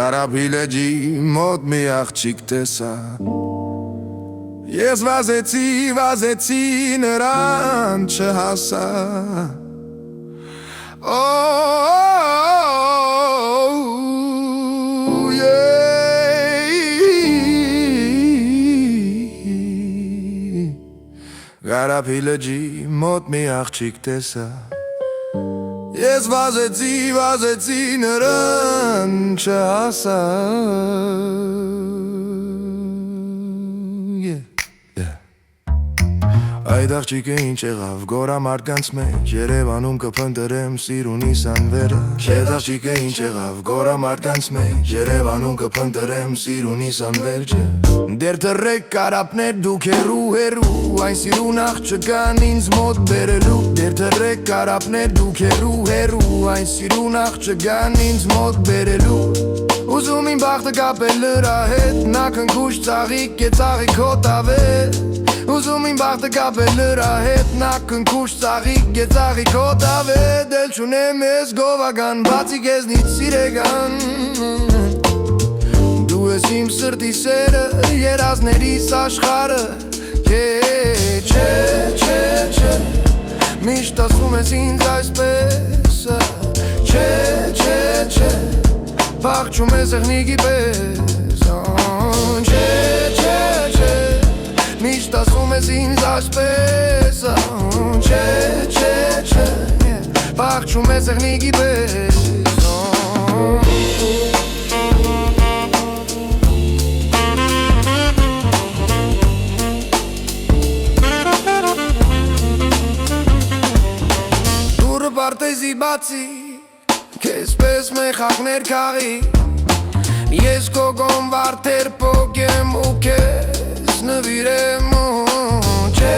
Գարաբիլեջի մոտ մի աղջիկ տեսա Ես վազեցի նրան չհասա Գարաբիլեջի մոտ մի աղջիկ տեսա Ես վազեցի նրան չհասա Այդ աղջիկը ինչ եղավ գորամարդկանց մեջ Երևանում կփնտրեմ սիրունիս անվերը Այդ աղջիկը ինչ եղավ գորամարդկանց մեջ Երևանում կփնտրեմ սիրունիս անվերջը Դեր թռեք կարապներ դուք հերու Այն սիրուն աղջկան ինձ մոտ բերելու Դեր թռեք կարապներ դուք հերու Այն սիրուն աղջկան ինձ մոտ բերելու Ուզում իմ բախտը կապել նրա հետ Նա քնքուշ ծաղիկ է ծաղիկ հոտավեր Ուզում իմ բախտը կապել նրա հետ Նա քնքուշ ծաղիկ է ծաղիկ հոտավեր Դել չունեմ ես գովական բացի քեզնից սիրեգան Դու ես իմ սրտի սերը երազներիս աշխարհը Չէ Միշտ ասում ես ինձ այսպես Չէ Փախչում ես եղնիկի պես Չէ Միշտ ասում ես ինձ այսպես Չէ Փախչում ես եղնիկի պես Դուրը պարտեզի բացի Քեզ պես մեխակներ կաղի Ես քո գոմվարդեր պոգեմ ու քեզ նվիրեմ Չէ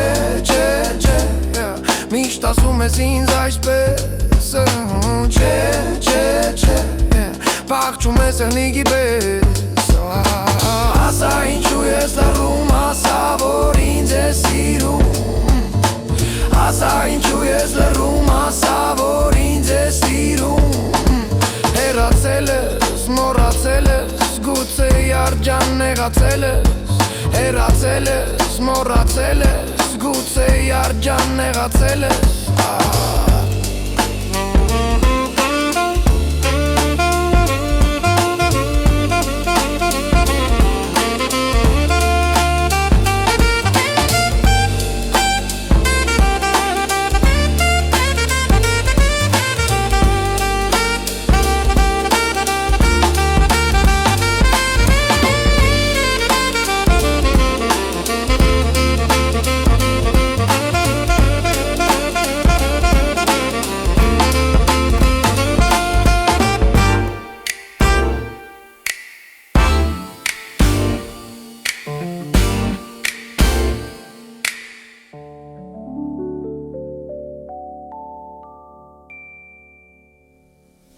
Միշտ ասում ես ինձ այսպես Չէ Փախչում ես եղնիկի պես Ասա ինչու ես լռում Ասա որ ինձ ես սիրում Ասա ինչու ես լռում Ասա որ ինձ ես սիրում Հեռացել ես, մոռացել ես Գուցե երջան նեղացել ես Հեռացել ես, մոռացել ես Գուցե երջան նեղացել ես